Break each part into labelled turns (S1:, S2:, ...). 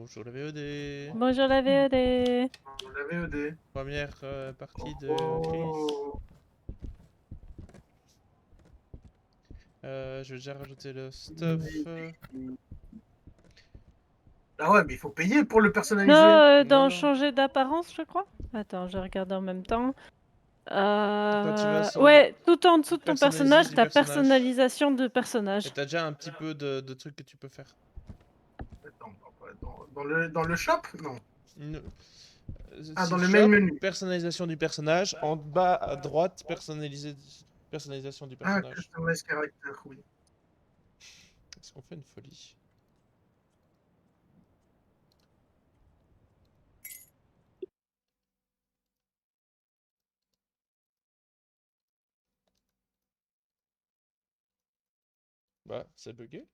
S1: Bonjour la VOD.
S2: Bonjour la VOD.
S3: La VOD.
S1: Première partie de
S3: Oh.
S1: Chris. Je vais déjà rajouter le stuff.
S3: Ah ouais, mais il faut payer pour le personnaliser.
S2: Non, dans
S1: Non.
S2: changer d'apparence, je crois. Attends, je regarde en même temps.
S1: Quand tu vas sur
S2: Ouais, tout en dessous de ton
S1: personnaliser
S2: personnage,
S1: du
S2: t'as
S1: personnage.
S2: personnalisation de personnage.
S1: Et t'as déjà un petit peu de trucs que tu peux faire.
S3: Attends, dans le shop? Non. Ah, dans le
S1: Shop,
S3: main menu.
S1: personnalisation du personnage. En bas à droite, personnalisation du
S3: Ah,
S1: personnage.
S3: customize character, oui.
S1: Est-ce qu'on fait une folie? Bah, c'est bugué.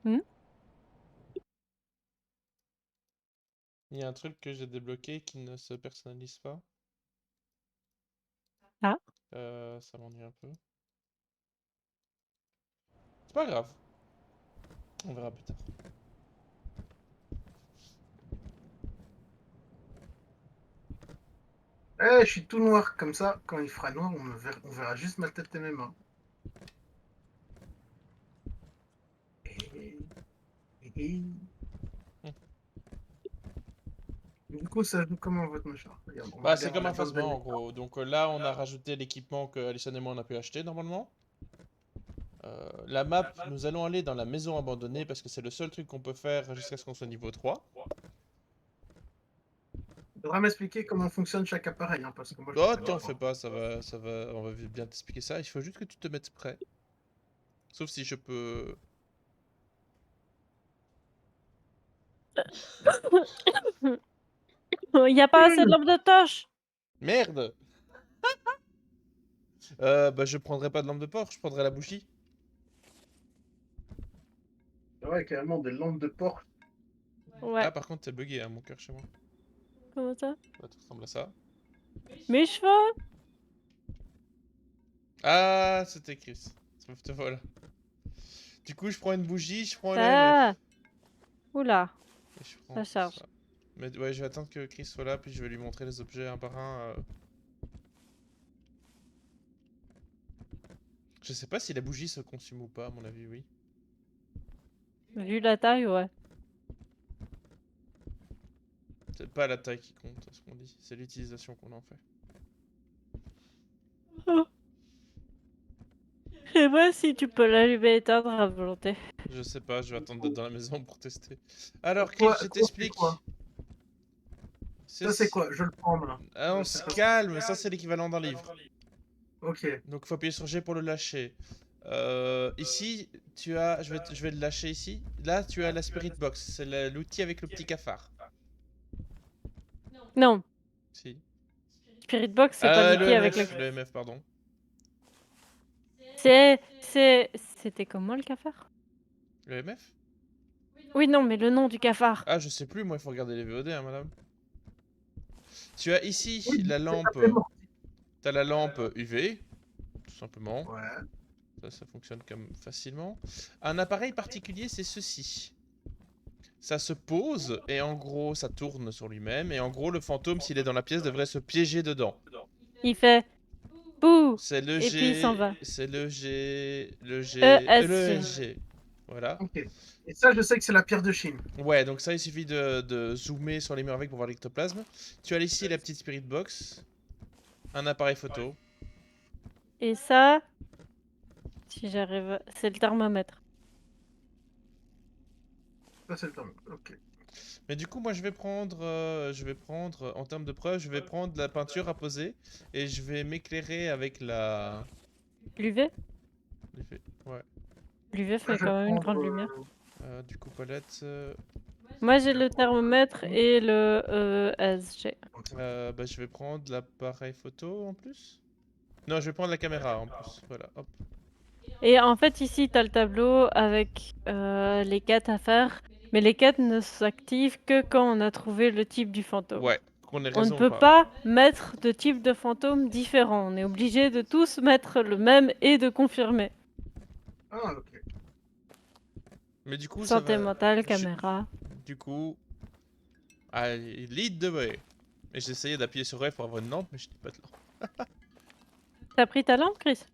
S1: Il y a un truc que j'ai débloqué qui ne se personnalise pas.
S2: Ah.
S1: Ça m'ennuie un peu. C'est pas grave. On verra plus tard.
S3: Eh, je suis tout noir, comme ça, quand il fera noir, on verra juste ma tête et mes mains. Du coup, ça joue comment votre machin? Regarde, on va
S1: Bah, c'est
S3: aller
S1: comme un
S3: dans le
S1: phasement en gros. Donc là, on a rajouté l'équipement que Alison et moi on a pu acheter normalement. La map, nous allons aller dans la maison abandonnée parce que c'est le seul truc qu'on peut faire jusqu'à ce qu'on soit niveau 3.
S3: Il faudra m'expliquer comment fonctionne chaque appareil, hein, parce que moi je
S1: Oh,
S3: connais
S1: t'en
S3: pas.
S1: fais pas, ça va, on va bien t'expliquer ça. Il faut juste que tu te mettes prêt. Sauf si je peux...
S2: Il n'y a pas assez de lampe de torche.
S1: Merde. Bah je prendrai pas de lampe de poche, je prendrai la bougie.
S3: Ouais, carrément des lampes de porte.
S2: Ouais.
S1: Ah, par contre, t'es bugué, hein, mon cœur chez moi.
S2: Comment ça?
S1: Ça ressemble à ça.
S2: Mes cheveux.
S1: Ah, c'était Chris. Te voilà. Du coup, je prends une bougie, je prends le
S2: Ah.
S1: MF.
S2: Oula.
S1: Et je prends
S2: Ça charge.
S1: ça. Mais ouais, je vais attendre que Chris soit là, puis je vais lui montrer les objets un par un. Je sais pas si la bougie se consume ou pas, à mon avis, oui.
S2: Vu la taille, ouais.
S1: C'est pas la taille qui compte, ce qu'on dit, c'est l'utilisation qu'on en fait.
S2: Et moi, si tu peux l'allumer et éteindre à volonté.
S1: Je sais pas, je vais attendre d'être dans la maison pour tester. Alors, Chris,
S3: Quoi,
S1: je
S3: quoi, c'est
S1: t'explique.
S3: quoi? Ça c'est quoi? Je le prends là.
S1: Ah, on se calme, ça c'est l'équivalent d'un livre.
S3: Ok.
S1: Donc, faut appuyer sur G pour le lâcher. Ici, tu as. Je vais le lâcher ici. Là, tu as la Spirit Box, c'est l'outil avec le petit cafard.
S2: Non.
S1: Si.
S2: Spirit Box, c'est pas l'outil avec
S1: le MF, pardon.
S2: C'était comment le cafard?
S1: Le MF?
S2: Oui, non, mais le nom du cafard.
S1: Ah, je sais plus, moi, il faut regarder les VOD, hein, madame. Tu as ici
S3: Oui,
S1: la
S3: c'est
S1: lampe.
S3: après mort.
S1: T'as la lampe UV, tout simplement.
S3: Ouais.
S1: Ça fonctionne comme facilement. Un appareil particulier, c'est ceci. Ça se pose et en gros, ça tourne sur lui-même. Et en gros, le fantôme, s'il est dans la pièce, devrait se piéger dedans.
S2: Il fait bouh.
S1: C'est le
S2: Et puis il s'en
S1: G.
S2: va.
S1: C'est le G. Le G. Le
S2: ESG.
S1: SG. Voilà.
S3: Ok. Et ça, je sais que c'est la pierre de Chine.
S1: Ouais, donc ça, il suffit de zoomer sur les murs avec pour voir l'ectoplasme. Tu as ici la petite spirit box. Un appareil photo.
S2: Et ça, si j'arrive, c'est le thermomètre.
S3: Ça, c'est le temps. Ok.
S1: Mais du coup, moi, je vais prendre, en termes de preuve, je vais prendre la peinture à poser et je vais m'éclairer avec la...
S2: L'UV?
S1: Ouais.
S2: L'UV
S3: Là,
S2: fait
S3: je vais
S2: quand même une
S3: prendre.
S2: grande lumière.
S1: Du coup, Paulette...
S2: Moi, j'ai le thermomètre et le ESG.
S1: bah, je vais prendre l'appareil photo en plus. Non, je vais prendre la caméra en plus. Voilà, hop.
S2: Et en fait, ici, tu as le tableau avec les quêtes à faire. Mais les quêtes ne s'activent que quand on a trouvé le type du fantôme.
S1: Ouais, qu'on ait
S2: On ne
S1: raison ou
S2: peut
S1: pas.
S2: pas mettre de type de fantôme différent. On est obligé de tous mettre le même et de confirmer.
S3: Ah, ok.
S1: Mais du coup, ça
S2: Santé
S1: va...
S2: mentale, caméra.
S1: du coup... I lead the way. Et j'essayais d'appuyer sur F pour avoir une lampe, mais je n'ai pas de lampe.
S2: T'as pris ta lampe, Chris?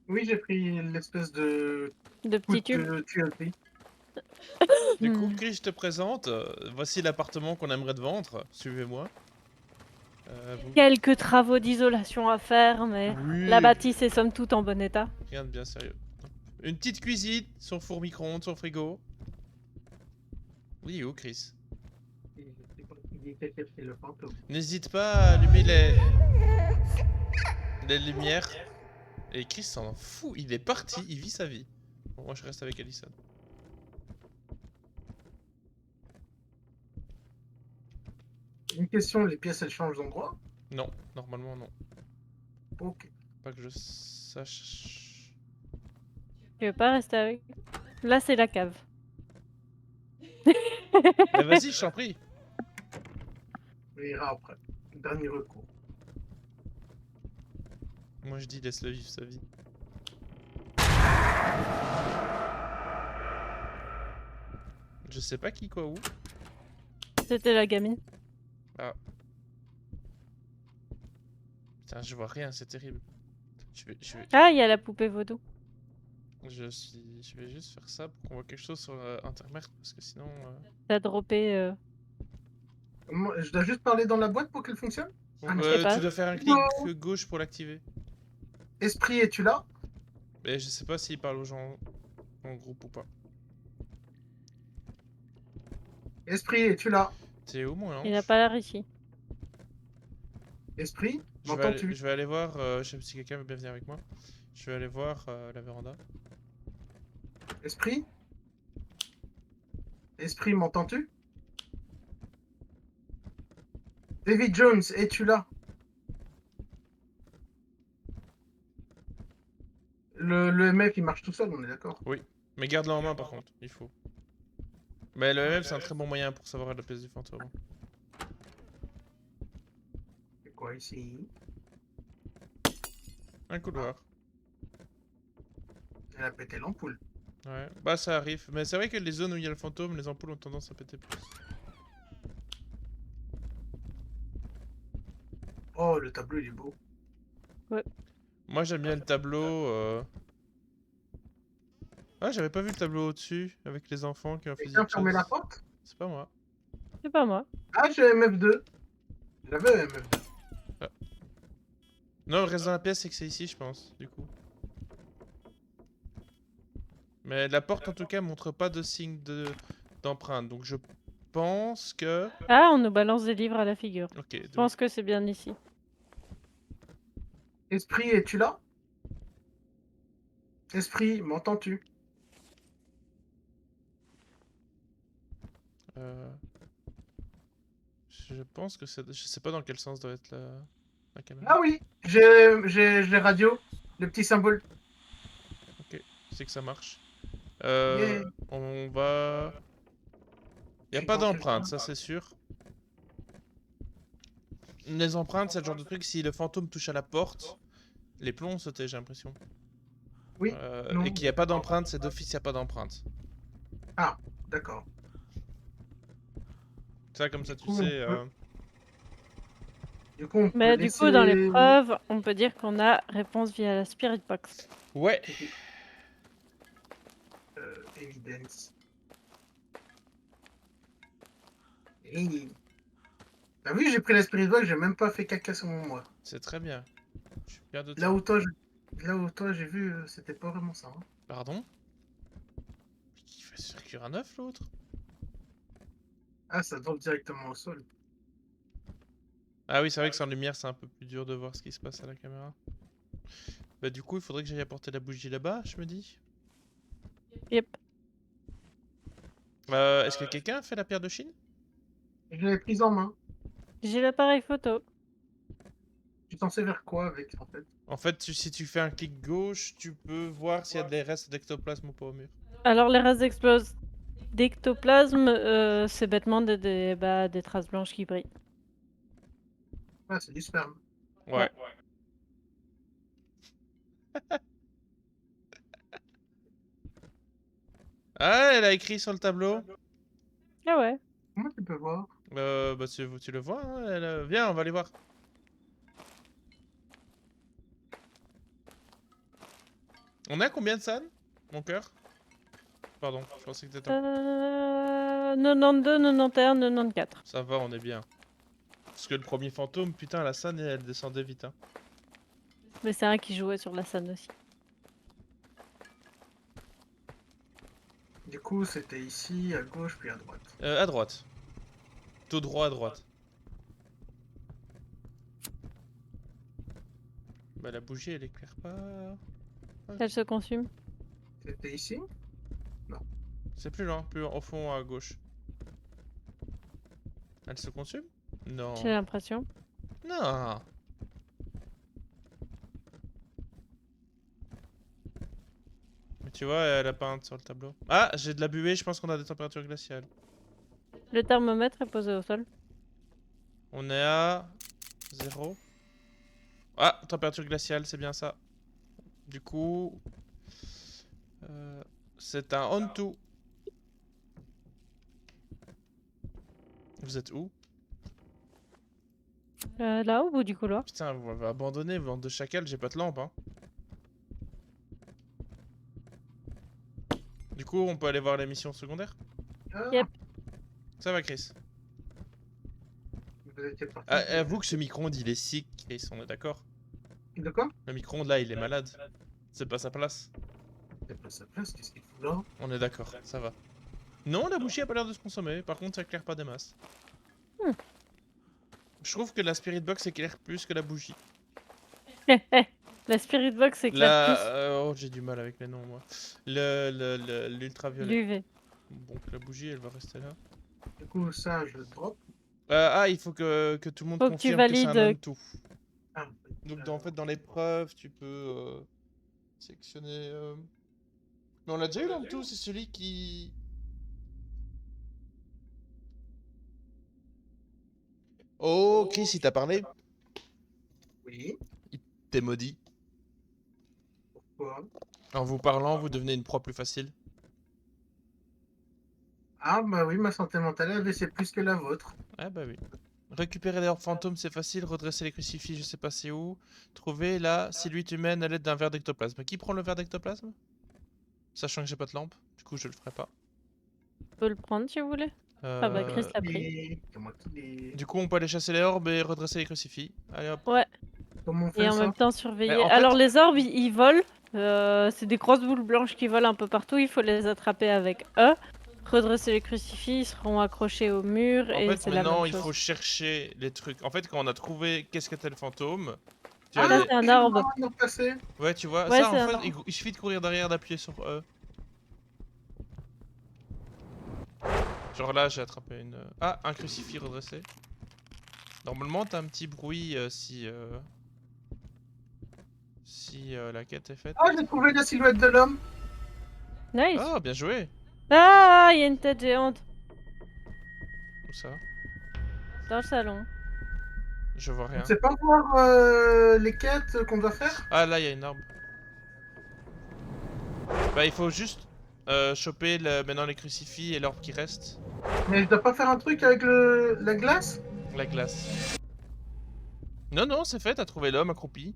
S3: Oui, j'ai pris l'espèce de
S2: De
S3: coup
S2: petits tubes?
S3: de tuyauterie.
S1: Du coup,
S2: Hmm.
S1: Chris, je te présente. Voici l'appartement qu'on aimerait te vendre. Suivez-moi. Vous...
S2: Quelques travaux d'isolation à faire, mais la
S1: Oui,
S2: bâtisse est somme toute en bon état.
S1: rien de bien sérieux. Une petite cuisine, son four micro-ondes, son frigo. Oui, où, Chris?
S3: Et je sais pas qui était chercher le fantôme.
S1: N'hésite pas à allumer les lumières. Et Chris s'en fout, il est parti, il vit sa vie. Bon, moi je reste avec Allison.
S3: Une question, les pièces elles changent d'endroit?
S1: Non, normalement non.
S3: Ok.
S1: Pas que je sache.
S2: Tu veux pas rester avec? Là, c'est la cave.
S1: Mais vas-y, je t'en prie.
S3: On ira après. Dernier recours.
S1: Moi je dis laisse-le vivre sa vie. Je sais pas qui, quoi, où.
S2: C'était la gamine.
S1: Putain, je vois rien, c'est terrible.
S2: Ah, il y a la poupée vaudou.
S1: Je vais juste faire ça pour qu'on voit quelque chose sur Internet parce que sinon.
S2: T'as droppé.
S3: Moi, je dois juste parler dans la boîte pour qu'elle fonctionne? Ah non.
S2: sais pas.
S1: Tu dois faire un clic gauche pour l'activer.
S3: Esprit, es-tu là?
S1: Mais je sais pas s'il parle aux gens en groupe ou pas.
S3: Esprit, es-tu là?
S1: T'es où, mon ange?
S2: Il n'a pas l'air ici.
S3: Esprit,
S1: Je vais aller,
S3: m'entends-tu?
S1: je vais aller voir, je sais pas si quelqu'un veut bien venir avec moi. Je vais aller voir la véranda.
S3: Esprit? Esprit, m'entends-tu? David Jones, es-tu là? Le MF il marche tout seul, on est d'accord?
S1: Mais garde-le en main par contre, il faut. Mais le MF c'est un très bon moyen pour savoir la place du fantôme.
S3: C'est quoi ici?
S1: Un couloir.
S3: Elle a pété l'ampoule.
S1: Ouais, bah ça arrive. Mais c'est vrai que les zones où il y a le fantôme, les ampoules ont tendance à péter plus.
S3: Oh, le tableau il est beau.
S1: Moi j'aime bien le tableau. Ah, j'avais pas vu le tableau au-dessus avec les enfants qui ont fait
S3: Quelqu'un fermé la porte?
S1: C'est pas moi.
S2: C'est pas moi.
S3: Ah, j'ai MF2. J'avais MF2.
S1: Non, le reste dans la pièce, c'est que c'est ici, je pense, du coup. Mais la porte, en tout cas, montre pas de signe d'empreinte. Donc je pense que...
S2: Ah, on nous balance des livres à la figure.
S1: Ok,
S2: Je
S1: donc...
S2: pense que c'est bien ici.
S3: Esprit, es-tu là? Esprit, m'entends-tu?
S1: Je pense que c'est... Je sais pas dans quel sens doit être la caméra.
S3: Ah oui, j'ai les radios, le petit symbole.
S1: Ok, c'est que ça marche.
S3: Yeah.
S1: On va... Y a
S3: J'ai
S1: pas
S3: tenté le
S1: d'empreinte,
S3: coup.
S1: ça c'est sûr. Les empreintes, c'est le genre de truc, si le fantôme touche à la porte, les plombs ont sauté, j'ai l'impression.
S3: Oui, non.
S1: Et qu'il n'y a pas d'empreinte, c'est d'office, il n'y a pas d'empreinte.
S3: Ah, d'accord.
S1: Ça, comme ça,
S3: Du
S1: tu
S3: coup,
S1: sais...
S3: Du coup, on peut
S2: Mais du
S3: laisser...
S2: coup, dans les preuves, on peut dire qu'on a réponse via la Spirit Box.
S1: Ouais.
S3: Evidence. Hey. T'as vu, j'ai pris la Spirit Box, j'ai même pas fait caca sur mon moi.
S1: C'est très bien. Je suis fier de toi.
S3: Là où toi, j'ai vu, c'était pas vraiment ça. Hein.
S1: Pardon? Il fait circuler un œuf, l'autre?
S3: Ah, ça tombe directement au sol.
S1: Ah oui, c'est vrai que sans lumière, c'est un peu plus dur de voir ce qui se passe à la caméra. Bah du coup, il faudrait que j'aille apporter la bougie là-bas, je me dis.
S2: Yep.
S1: Est-ce que quelqu'un a fait la pierre de Chine?
S3: Je l'avais prise en main.
S2: J'ai l'appareil photo.
S3: Tu t'en sais vers quoi avec, en fait?
S1: En fait, si tu fais un clic gauche, tu peux voir s'il y a des restes d'ectoplasme ou pas au mur.
S2: Alors, les restes d'ectoplasme, c'est bêtement des traces blanches qui brillent.
S3: Ah, c'est du sperme.
S1: Ouais. Ah, elle a écrit sur le tableau.
S2: Ah ouais.
S3: voir.
S1: Bah tu le vois, hein, viens, on va aller voir. On est à combien de San, mon cœur? Pardon, je pensais que t'étais...
S2: 92, 91, 94.
S1: Ça va, on est bien. Parce que le premier fantôme, putain, la San, elle descendait vite, hein.
S2: Mais c'est un qui jouait sur la scène aussi.
S3: Du coup, c'était ici, à gauche, puis à droite.
S1: À droite. Tout droit à droite. Bah la bougie, elle éclaire pas...
S2: Elle se consume.
S3: C'était ici?
S1: C'est plus loin, plus au fond à gauche. Elle se consume? Non.
S2: J'ai l'impression.
S1: Non. Mais tu vois, elle a peinte sur le tableau. Ah, j'ai de la buée, je pense qu'on a des températures glaciales.
S2: Le thermomètre est posé au sol.
S1: On est à 0. Ah, température glaciale, c'est bien ça. Du coup... c'est un on-to. Vous êtes où?
S2: Là, au bout du couloir.
S1: Putain, vous m'avez abandonné, bande de chacal, j'ai pas de lampe, hein. Du coup, on peut aller voir les missions secondaires?
S3: Ah,
S2: Yep.
S1: Ça va, Chris.
S3: vous étiez parti.
S1: Ah, avoue que ce micro-ondes, il est sick, Chris, on est d'accord?
S3: De quoi?
S1: Le micro-ondes, là, il est malade. C'est pas sa place.
S3: C'est pas sa place, qu'est-ce qu'il fout là?
S1: On est d'accord, ça va. Non, la bougie a pas l'air de se consommer, par contre, ça éclaire pas des masses.
S2: Hmm.
S1: Je trouve que la Spirit Box éclaire plus que la bougie.
S2: La Spirit Box éclaire
S1: Oh, j'ai du mal avec les noms, moi. L'ultraviolet.
S2: l'UV.
S1: Donc la bougie, elle va rester là.
S3: Du coup, ça, je le drop.
S1: Il faut que tout le monde
S2: Faut que tu
S1: confirme que c'est un
S2: valides.
S1: on-to.
S3: Ah,
S1: Donc en fait, dans l'épreuve, tu peux sélectionner... Mais on l'a déjà eu l'on-to, c'est celui qui... Oh, Chris, il t'a parlé?
S3: oui.
S1: T'es maudit.
S3: Pourquoi?
S1: En vous parlant, vous devenez une proie plus facile.
S3: Ah, bah oui, ma santé mentale a baissé plus que la vôtre.
S1: Ah bah oui. Récupérer les orbes fantômes, c'est facile. Redresser les crucifix, je sais pas c'est où. Trouver la silhouette humaine à l'aide d'un verre d'ectoplasme. Qui prend le verre d'ectoplasme? Sachant que j'ai pas de lampe. Du coup, je le ferai pas.
S2: Tu peux le prendre si vous voulez. Ah bah Chris l'a pris.
S3: Et... C'est moi qui l'ai...
S1: Du coup, on peut aller chasser les orbes et redresser les crucifix. Allez hop.
S2: Ouais.
S3: Comment on fait
S2: Et en
S3: ça?
S2: même temps surveiller.
S1: Mais en fait-
S2: Alors les orbes, ils volent. C'est des grosses boules blanches qui volent un peu partout. Il faut les attraper avec eux. Redresser les crucifix, ils seront accrochés au mur
S1: En
S2: et
S1: fait,
S2: c'est la
S1: maintenant,
S2: même
S1: il
S2: chose.
S1: faut chercher les trucs. En fait, quand on a trouvé qu'est-ce qu'était le fantôme, tu
S3: Ah,
S1: as les-
S2: c'est un orbe.
S3: ils ont passé.
S1: Ouais, tu vois,
S2: Ouais,
S1: ça en
S2: c'est un
S1: fait,
S2: orbe.
S1: il suffit de courir derrière, d'appuyer sur E. Genre là, j'ai attrapé une... Ah, un crucifix redressé. Normalement, t'as un petit bruit si la quête est faite.
S3: Ah, j'ai trouvé la silhouette de l'homme.
S2: Nice.
S1: Oh, bien joué.
S2: Ah, il y a une tête géante
S1: Où ça?
S2: dans le salon.
S1: Je vois
S3: On
S1: rien.
S3: ne sait pas voir les quêtes qu'on doit faire.
S1: Ah, là, il y a une arme. Bah, il faut juste choper maintenant les crucifix et l'orbe qui reste.
S3: Mais je dois pas faire un truc avec la glace?
S1: La glace. Non, non, c'est fait, t'as trouvé l'homme accroupi.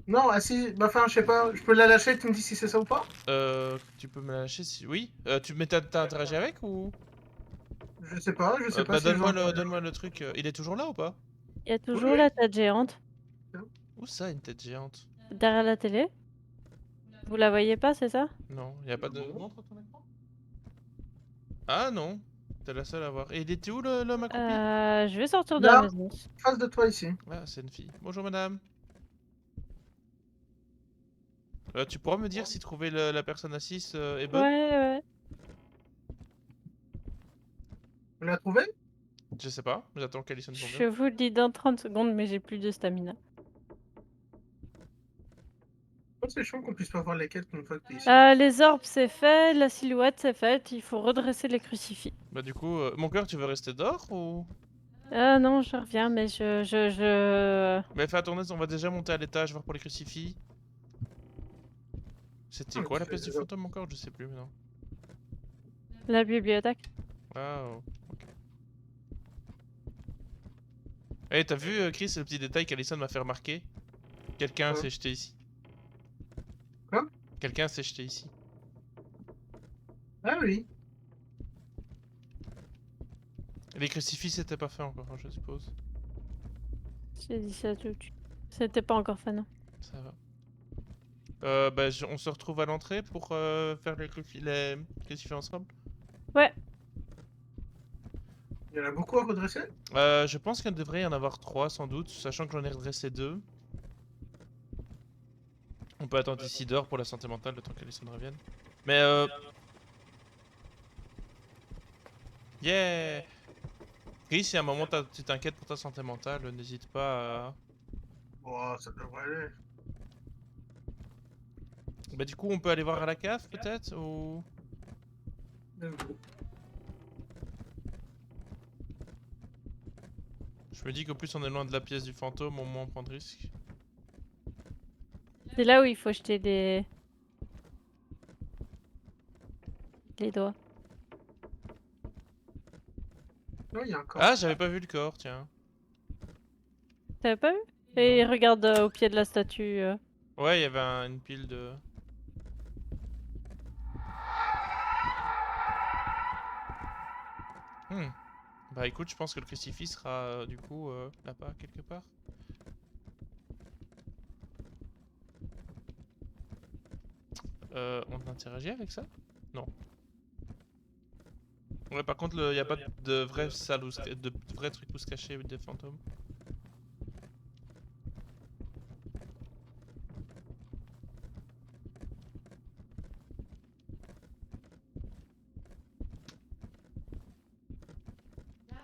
S3: Non, ah si, bah enfin, je sais pas, je peux la lâcher, tu me dis si c'est ça ou pas?
S1: Tu peux me la lâcher si... Oui. Mais t'as interagi avec ou...
S3: Je sais pas
S1: Bah,
S3: si je vais en-
S1: donne-moi le truc. Il est toujours là ou pas?
S2: Il y a toujours
S3: Oui.
S2: la tête géante
S1: Où ça, une tête géante?
S2: derrière la télé. Vous la voyez pas, c'est ça?
S1: Non, y a pas de... Montre ton écran. Ah non, t'es la seule à voir. Et il était où l'homme accroupi?
S2: Je vais sortir de
S3: Là.
S2: la maison.
S3: En face de toi ici.
S1: Ah, c'est une fille. Bonjour madame. Tu pourras me dire si trouver la personne assise est bonne?
S2: Ouais.
S3: Vous l'avez trouvé?
S1: Je sais pas, j'attends qu'Alison tombe
S2: Je vous le dis dans 30 secondes, mais j'ai plus de stamina.
S3: Oh, c'est chiant qu'on puisse pas voir les quêtes une fois que t'es ici.
S2: Les orbes, c'est fait. La silhouette, c'est fait. Il faut redresser les crucifix.
S1: Bah du coup, mon cœur, tu veux rester dehors ou...
S2: Non, je reviens, mais
S1: Mais fais attention, on va déjà monter à l'étage voir pour les crucifix. C'était quoi la pièce du fantôme encore? Je sais plus maintenant.
S2: La bibliothèque.
S1: Ah, oh, ok. Eh, t'as vu, Chris, le petit détail qu'Alison m'a fait remarquer? Quelqu'un
S3: Quoi?
S1: s'est jeté ici.
S3: Quoi?
S1: Quelqu'un s'est jeté ici.
S3: Ah oui.
S1: Les crucifix c'était pas fait encore, hein, je suppose.
S2: J'ai dit ça tout de suite. C'était pas encore fait, non.
S1: Ça va. Bah, on se retrouve à l'entrée pour faire les crucifix ensemble.
S2: Ouais,
S3: Il y en a beaucoup à redresser.
S1: Je pense qu'il devrait y en avoir 3 sans doute, sachant que j'en ai redressé 2. On peut attendre ici dehors pour la santé mentale, le temps qu'Alison revienne. Mais yeah! Chris, si à un moment tu t'inquiètes pour ta santé mentale, n'hésite pas à...
S3: Bon, ça devrait aller.
S1: Bah du coup on peut aller voir à la cave peut-être ou... Je me dis qu'au plus on est loin de la pièce du fantôme, au moins on prend de risques.
S2: c'est là où il faut jeter les doigts.
S3: Non, il y a un corps.
S1: Ah, j'avais pas vu le corps, tiens.
S2: T'avais pas vu? Et regarde au pied de la statue.
S1: Ouais, il y avait une pile de... Hmm. Bah écoute, je pense que le crucifix sera du coup là-bas quelque part. On interagit avec ça? Non. Ouais, par contre, il y a pas de vraie salle où de vrais trucs où se cacher des fantômes.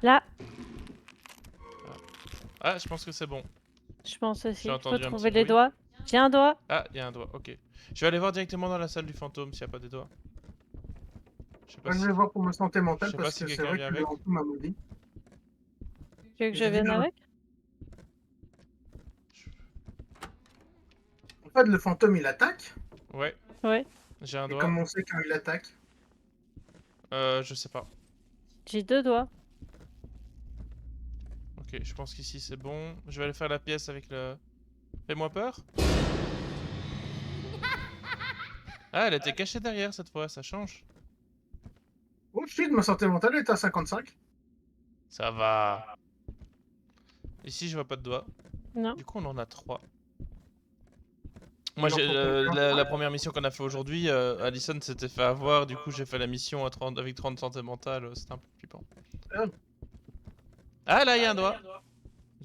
S2: Là,
S1: Ah, je pense que c'est bon.
S2: je pense aussi.
S1: J'ai
S2: Faut
S1: entendu un
S2: trouver
S1: petit
S2: les
S1: bruit.
S2: doigts. J'ai un doigt.
S1: Ah, il y a un doigt, ok. Je vais aller voir directement dans la salle du fantôme s'il n'y a pas des doigts. Je sais pas
S3: Moi, je
S1: si...
S3: vais voir pour ma santé
S1: Je
S3: mentale
S1: sais pas
S3: parce
S1: si
S3: que c'est
S1: quelqu'un
S3: vrai
S1: vient
S3: que le
S1: avec.
S3: fantôme m'a maudit.
S2: Tu veux que je
S3: J'ai dit
S2: vienne
S3: non.
S2: avec?
S3: En fait, le fantôme il attaque.
S1: Ouais,
S2: Ouais,
S1: j'ai un
S3: Et
S1: doigt.
S3: comme on sait quand il attaque,
S1: Je sais pas.
S2: j'ai 2 doigts.
S1: Ok, je pense qu'ici c'est bon. Je vais aller faire la pièce avec le... Fais-moi peur. Ah, elle était cachée derrière cette fois, ça change.
S3: oh shit, ma santé mentale est à 55.
S1: Ça va. Ici, je vois pas de doigts.
S2: Non.
S1: Du coup, on en a 3.
S3: Il
S1: Moi,
S3: en faut combien?
S1: la première mission qu'on a fait aujourd'hui, Alison s'était fait avoir. Du coup, j'ai fait la mission à 30, avec 30 santé mentale. C'était un peu flippant.
S3: Ah.
S1: Ah, là, il y a un doigt.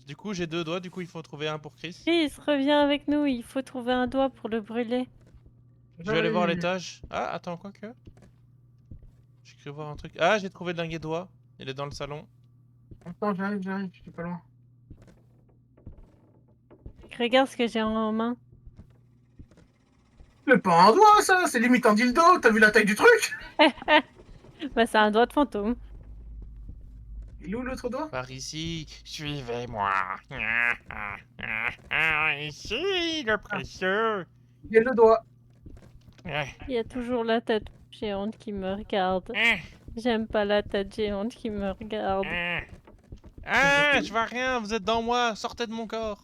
S1: Du coup, j'ai 2 doigts. Du coup, il faut trouver un pour Chris.
S2: Chris, reviens avec nous. Il faut trouver un doigt pour le brûler.
S1: Je vais aller voir à l'étage. Ah, attends, quoi que. J'ai cru voir un truc. Ah, j'ai trouvé le dingue doigt. Il est dans le salon.
S3: Attends, j'arrive, je suis pas loin.
S2: Regarde ce que j'ai en main.
S3: C'est pas un doigt ça, c'est limite un dildo, t'as vu la taille du truc?
S2: Bah, c'est un doigt de fantôme.
S3: Il est où l'autre doigt?
S1: Par ici, suivez-moi. Ici, le précieux.
S3: Il y a le doigt.
S2: Il y a toujours la tête géante qui me regarde. J'aime pas la tête géante qui me regarde.
S1: Ah, je vois rien, vous êtes dans moi, sortez de mon corps.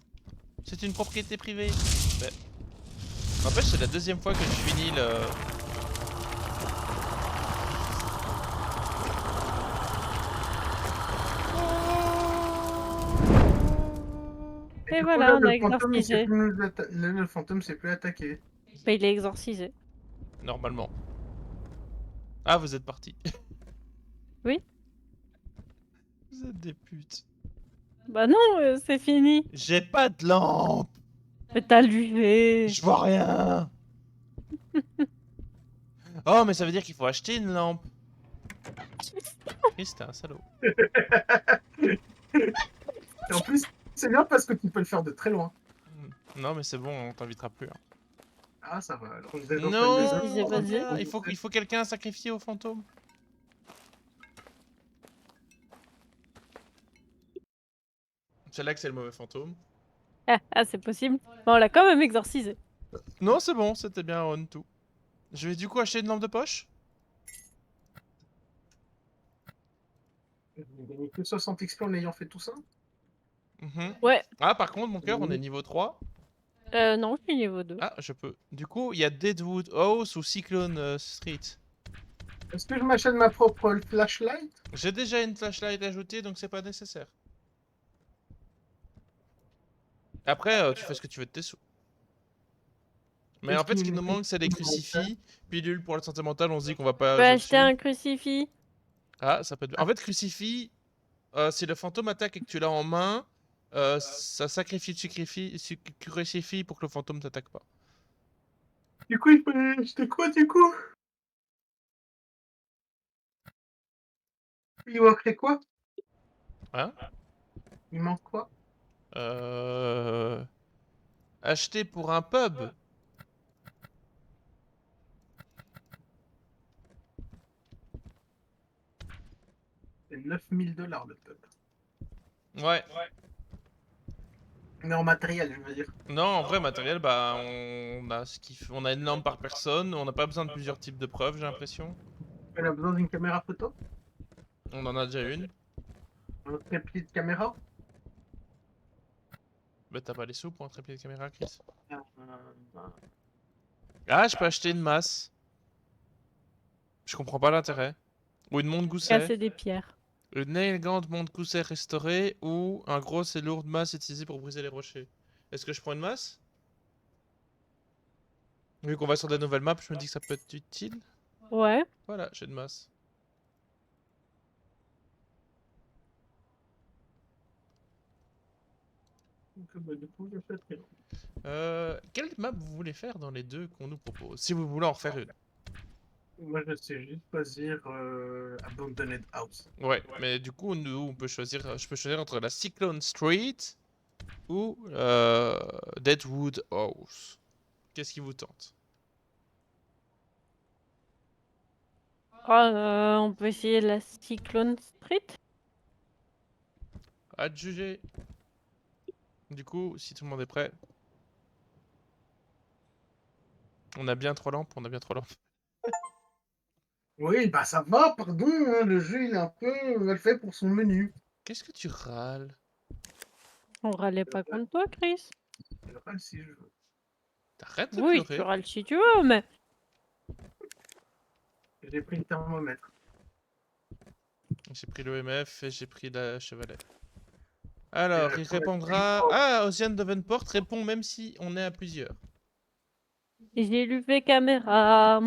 S1: C'est une propriété privée. Mais... N'empêche, c'est la deuxième fois que je finis le...
S2: Et
S3: du coup,
S2: voilà,
S3: là,
S2: on a
S3: le fantôme, il sait
S2: exorcisé.
S3: plus le fantôme s'est plus attaqué.
S2: Bah, il est exorcisé.
S1: Normalement. Ah, vous êtes partis.
S2: Oui.
S1: Vous êtes des putes.
S2: Bah non, c'est fini.
S1: J'ai pas de lampe.
S2: Mais t'as l'UV.
S1: Je vois rien. Oh, mais ça veut dire qu'il faut acheter une lampe. Chris, t'es un salaud.
S3: Et en plus, c'est bien parce que tu peux le faire de très loin.
S1: Non, mais c'est bon, on t'invitera plus. Hein.
S3: Ah, ça va. Alors, je vais reprendre
S1: Non,
S3: les
S2: Vas-y,
S3: autres.
S2: vas-y.
S1: reviens, il faut quelqu'un à sacrifier au fantôme. C'est là que c'est le mauvais fantôme.
S2: Ah, c'est possible. Bon, on l'a quand même exorcisé.
S1: Non, c'est bon, c'était bien on tout. Je vais du coup acheter une lampe de poche.
S3: J'ai gagné que 60 XP en ayant fait tout ça.
S1: Mhm.
S2: Ouais.
S1: Ah, par contre, mon cœur, on est niveau 3.
S2: Non, je suis niveau 2.
S1: Ah, je peux. Du coup, il y a Deadwood House ou Cyclone Street.
S3: Est-ce que je m'achète ma propre flashlight?
S1: J'ai déjà une flashlight ajoutée, donc c'est pas nécessaire. Après, tu fais ce que tu veux de tes sous. Mais en fait, ce qui nous manque, c'est les crucifix. Pilule pour la santé mentale, on se dit qu'on va
S2: Tu
S1: pas
S2: peux
S1: jouer
S2: acheter
S1: dessus.
S2: un crucifix.
S1: Ah, ça peut être... En fait, crucifix, si le fantôme attaque et que tu l'as en main, ça sacrifie le crucifix pour que le fantôme t'attaque pas.
S3: Du coup, il fallait acheter quoi du coup? Il manquerait quoi?
S1: Hein?
S3: Il manque quoi?
S1: Euh... Acheter pour un pub.
S3: C'est 9000 $ le pub.
S1: Ouais.
S3: Mais en matériel, je veux dire.
S1: Non, en vrai, matériel, bah, on a on a une lampe par personne, on n'a pas besoin de plusieurs types de preuves, j'ai l'impression.
S3: Elle a besoin d'une caméra photo?
S1: On en a déjà une.
S3: Un trépied de caméra?
S1: Bah, t'as pas les sous pour un trépied de caméra, Chris.
S3: Euh,
S1: Ah, je peux acheter une masse. Je comprends pas l'intérêt. Ou une montre gousset.
S2: Casser des pierres.
S1: Une élégante montre gousset restaurée ou un gros et lourde masse utilisée pour briser les rochers. Est-ce que je prends une masse? Vu qu'on va sur des nouvelles maps, je me dis que ça peut être utile.
S2: Ouais.
S1: Voilà, j'ai une masse.
S3: donc, bah, du coup, je fais très long.
S1: Quelle map vous voulez faire dans les deux qu'on nous propose? Si vous voulez en refaire une.
S3: Moi, je sais juste choisir Abandoned House.
S1: Ouais, mais du coup, nous, on peut choisir, je peux choisir entre la Cyclone Street ou Deadwood House. Qu'est-ce qui vous tente?
S2: On peut essayer la Cyclone Street.
S1: À te juger. Du coup, si tout le monde est prêt. On a bien 3 lampes, on a bien 3 lampes.
S3: Oui, bah ça va, pardon, hein, le jeu il est un peu mal fait pour son menu.
S1: Qu'est-ce que tu râles?
S2: On râlait pas contre toi, Chris.
S3: Je râle si je veux.
S1: T'arrêtes de
S2: Oui, tu
S1: pleurer?
S2: râles si tu veux, mais
S3: J'ai pris le thermomètre.
S1: J'ai pris l'OMF et j'ai pris la chevalet. Alors, il répondra... Ah, Ocean Davenport répond même si on est à plusieurs.
S2: j'ai levé caméra.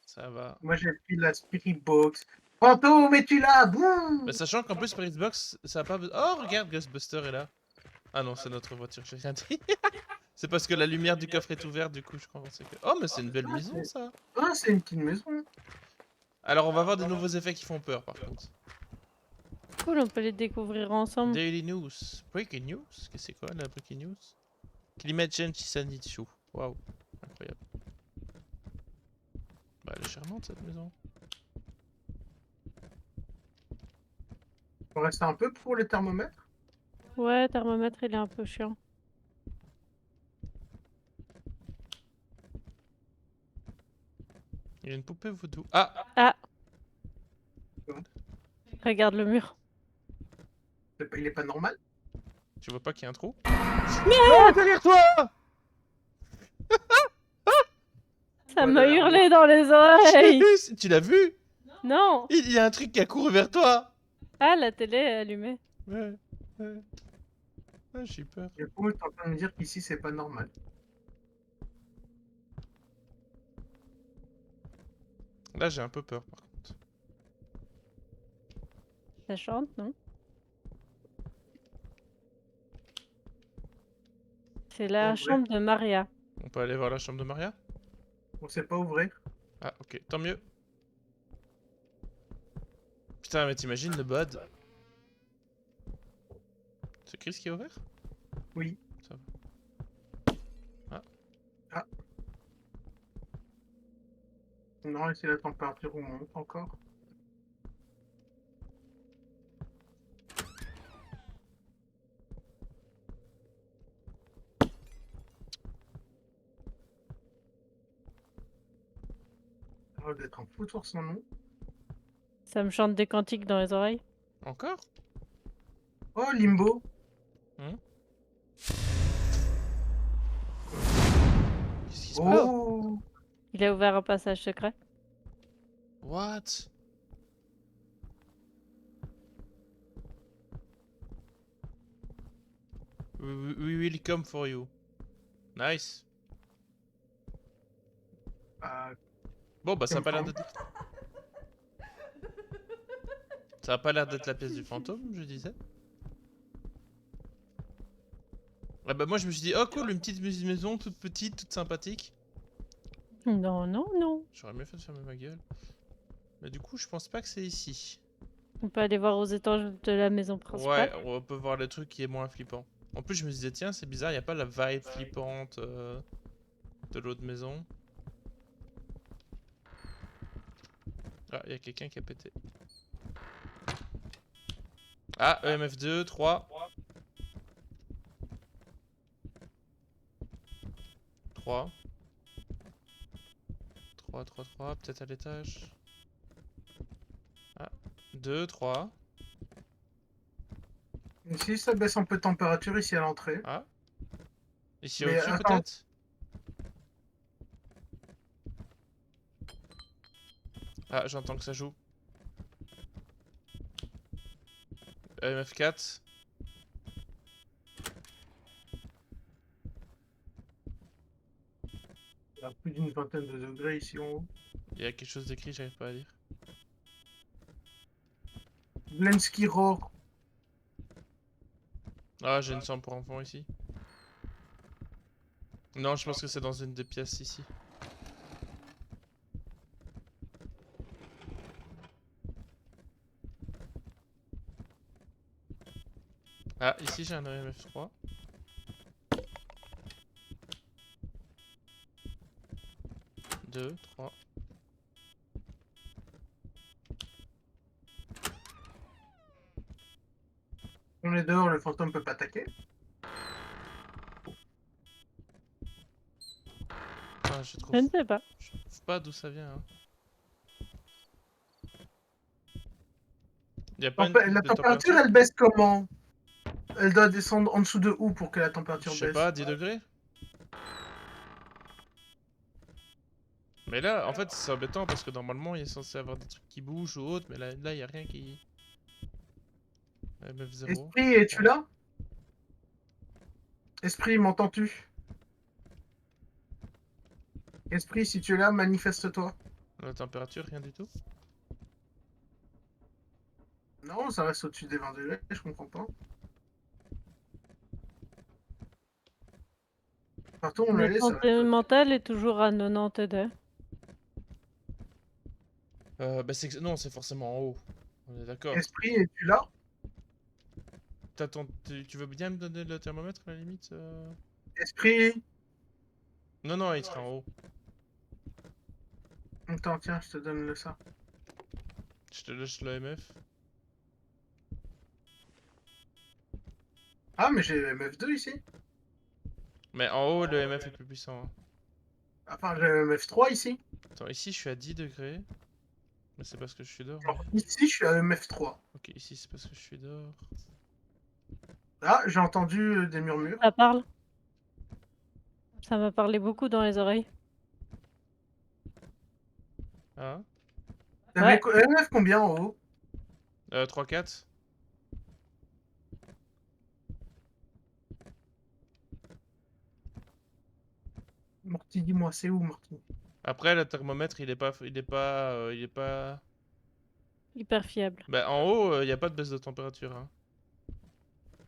S1: Ça va.
S3: Moi j'ai pris la Spirit Box. Fantôme, es-tu là? Boum!
S1: Mais sachant qu'en plus, Spirit Box, ça a pas... Oh, regarde, Ghostbuster est là. Ah non, c'est notre voiture, j'ai rien dit. C'est parce que la lumière du coffre est ouverte, du coup, je crois que... Oh, mais c'est une belle maison, ça.
S3: Ah, c'est une petite maison.
S1: Alors, on va voir des nouveaux effets qui font peur, par contre.
S2: Cool, on peut les découvrir ensemble.
S1: Daily News. Breaking News? Qu'est-ce que c'est quoi, la Breaking News? Climate Change Chisanitsu. Waouh, incroyable. Bah, elle est charmante, cette maison.
S3: On reste un peu pour le thermomètre.
S2: Ouais, thermomètre, il est un peu chiant.
S1: Il y a une poupée voodoo. Ah!
S2: Ah!
S3: Quoi?
S2: Regarde le mur.
S3: Il est pas normal.
S1: Tu vois pas qu'il y a un trou? Non, derrière toi!
S2: Ça
S3: Ouais,
S2: m'a
S3: derrière
S2: hurlé dans les oreilles!
S1: Tu l'as vu?
S2: Non!
S1: Il y a un truc qui a couru vers toi!
S2: Ah, la télé est allumée.
S1: Ouais, ouais. Ah, j'ai peur.
S3: Du coup, t'es en train de me dire qu'ici c'est pas normal.
S1: Là, j'ai un peu peur, par contre.
S2: Ça chante, non? C'est la
S3: Ouais.
S2: chambre de Maria.
S1: On peut aller voir la chambre de Maria?
S3: On sait pas ouvrir.
S1: Ah, ok, tant mieux. Putain, mais t'imagines le bod? C'est Chris qui a ouvert?
S3: Oui.
S1: Ça va. Ah.
S3: Non, et si la température monte encore. Ça va d'être un foutoir sans nom.
S2: Ça me chante des cantiques dans les oreilles.
S1: Encore?
S3: Oh, Limbo.
S1: Qu'est-ce qui se passe?
S3: Oh!
S2: Il a ouvert un passage secret.
S1: What? We will come for you. Nice. Bon bah ça a pas l'air d'être... Ça a pas l'air d'être la pièce du fantôme, je disais. Ah bah moi je me suis dit, oh cool, une petite maison toute petite, toute sympathique.
S2: Non, non, non.
S1: J'aurais mieux fait de fermer ma gueule. Mais du coup je pense pas que c'est ici.
S2: On peut aller voir aux étages de la maison principale.
S1: Ouais, on peut voir le truc qui est moins flippant. En plus je me disais, tiens c'est bizarre, y a pas la vibe flippante de l'autre maison. Ah, y a quelqu'un qui a pété. Ah, EMF2, 3. 3. 3, 3, 3, peut-être à l'étage. Ah, 2, 3.
S3: Ici, ça baisse un peu de température ici à l'entrée.
S1: Ah. Ici
S3: Mais
S1: au-dessus
S3: attends.
S1: peut-être. Ah, j'entends que ça joue. EMF4.
S3: Il y a plus d'une vingtaine de degrés ici en haut.
S1: Il y a quelque chose d'écrit, j'arrive pas à lire.
S3: Blensky Roar.
S1: Ah, j'ai une chambre pour enfants ici. Non, je pense que c'est dans une des pièces ici. Ah, ici j'ai un EMF3. Deux, 3.
S3: On est dehors, le fantôme peut pas attaquer.
S1: Ah, je trouve
S2: Je ne sais pas.
S1: pas d'où ça vient. Hein. Y a pas une
S3: La
S1: coupe de
S3: température, elle baisse comment? Elle doit descendre en dessous de où pour que la température
S1: Je sais
S3: baisse?
S1: pas, 10 degrés? Mais là, en fait, c'est embêtant parce que normalement, il est censé avoir des trucs qui bougent ou autre, mais là, y a rien qui... MF0.
S3: Esprit, es-tu là? Esprit, m'entends-tu? Esprit, si tu es là, manifeste-toi.
S1: La température, rien du tout.
S3: Non, ça reste au-dessus des 20 degrés, je comprends pas. Partout où on
S2: La
S3: allait, ça
S2: santé
S3: reste...
S2: mentale est toujours à 92.
S1: Bah non, c'est forcément en haut. On est d'accord.
S3: Esprit, es-tu là?
S1: Tu veux bien me donner le thermomètre à la limite
S3: Esprit?
S1: Non, non, il sera en haut.
S3: Attends, tiens, je te donne le ça.
S1: Je te laisse le MF.
S3: Ah, mais j'ai MF2 ici.
S1: Mais en haut, le MF est plus puissant. Hein.
S3: Enfin, j'ai MF3 ici.
S1: Attends, ici, je suis à 10 degrés. Mais c'est parce que je suis dehors.
S3: Alors, ici, je suis à MF3.
S1: Ok, ici, c'est parce que je suis dehors.
S3: Là, j'ai entendu des murmures.
S2: Ça parle. Ça m'a parlé beaucoup dans les oreilles.
S1: Ah.
S3: T'avais
S2: Ouais.
S3: MF combien en haut?
S1: 3, 4.
S3: Morty, dis-moi, c'est où, Morty?
S1: Après, le thermomètre, il est pas...
S2: Hyper fiable.
S1: Bah, en haut, il n'y a pas de baisse de température. Hein.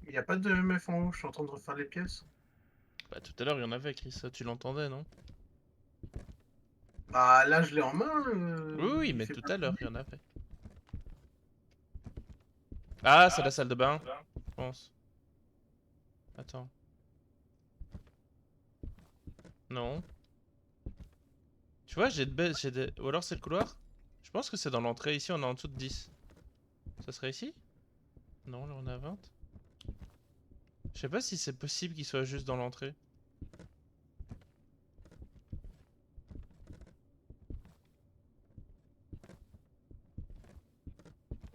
S3: Il n'y a pas de MF en haut, je suis en train de refaire les pièces.
S1: Bah, tout à l'heure, il y en avait, Chris. Tu l'entendais, non?
S3: Bah, là, je l'ai en main.
S1: Oui, oui,
S3: il
S1: mais
S3: fait
S1: tout
S3: pas
S1: à
S3: de
S1: l'heure,
S3: bruit.
S1: il y en avait. Ah, c'est la salle de bain, je pense. Attends. Non. Tu vois, j'ai de baisse, j'ai des... Ou alors c'est le couloir? Je pense que c'est dans l'entrée. Ici, on est en dessous de 10. Ça serait ici? Non, là, on est à 20. Je sais pas si c'est possible qu'il soit juste dans l'entrée.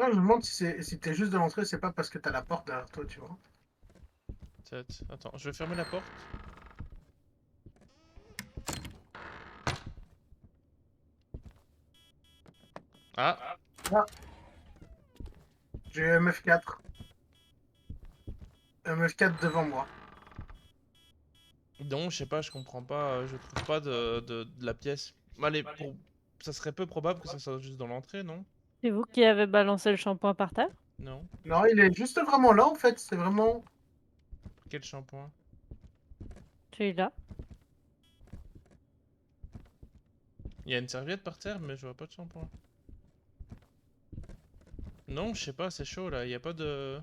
S3: Non, je me demande si t'es juste de l'entrée, c'est pas parce que t'as la porte derrière toi, tu vois.
S1: Peut-être. Attends, je vais fermer la porte. Ah,
S3: J'ai MF4. MF4 devant moi.
S1: non, je sais pas, je comprends pas. Je trouve pas de la pièce. Allez, ça serait peu probable que ça soit juste dans l'entrée, non?
S2: C'est vous qui avez balancé le shampoing par terre?
S1: Non.
S3: Non, il est juste vraiment là en fait. C'est vraiment.
S1: Quel shampoing?
S2: Celui-là.
S1: Il y a une serviette par terre, mais je vois pas de shampoing. Non, je sais pas, c'est chaud là. Il y a pas de.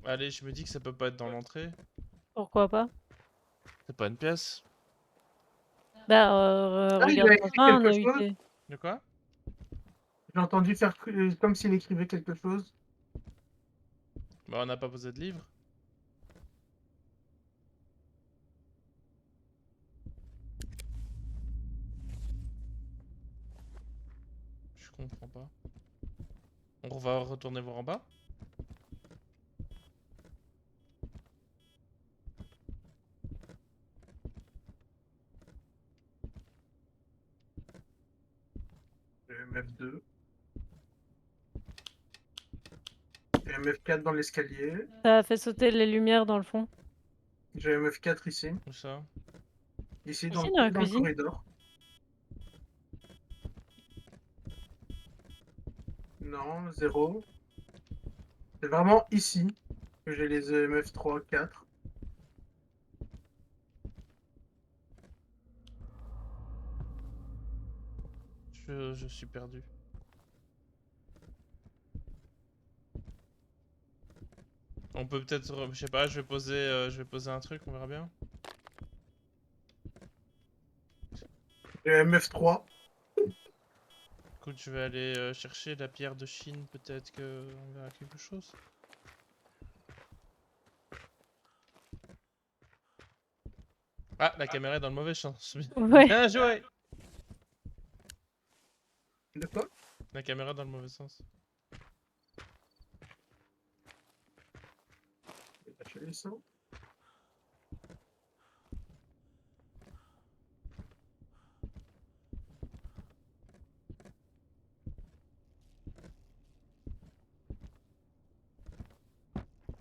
S1: Allez, je me dis que ça peut pas être dans l'entrée.
S2: Pourquoi pas?
S1: C'est pas une pièce.
S2: Bah,
S3: Ah, il
S2: regarde
S3: a
S2: dans
S3: écrit
S2: un
S3: quelque chose.
S2: invité.
S1: De quoi?
S3: J'ai entendu faire comme s'il écrivait quelque chose.
S1: Bah, on n'a pas posé de livre. Je comprends pas. On va retourner voir en bas.
S3: J'ai MF2. J'ai MF4 dans l'escalier.
S2: Ça a fait sauter les lumières dans le fond.
S3: J'ai MF4 ici.
S1: Où ça?
S3: Ici,
S2: Ici, dans la
S3: dans le
S2: cuisine.
S3: corridor. Non, 0. C'est vraiment ici que j'ai les EMF3, 4.
S1: Je suis perdu. On peut peut-être, je sais pas, je vais poser un truc, on verra bien.
S3: J'ai MF3.
S1: Écoute, je vais aller chercher la pierre de Chine, peut-être que on verra quelque chose. Ah, la caméra est dans le mauvais sens.
S2: Ouais.
S1: Bien joué!
S3: De quoi?
S1: La caméra dans le mauvais sens.
S3: J'ai lâché les sauts.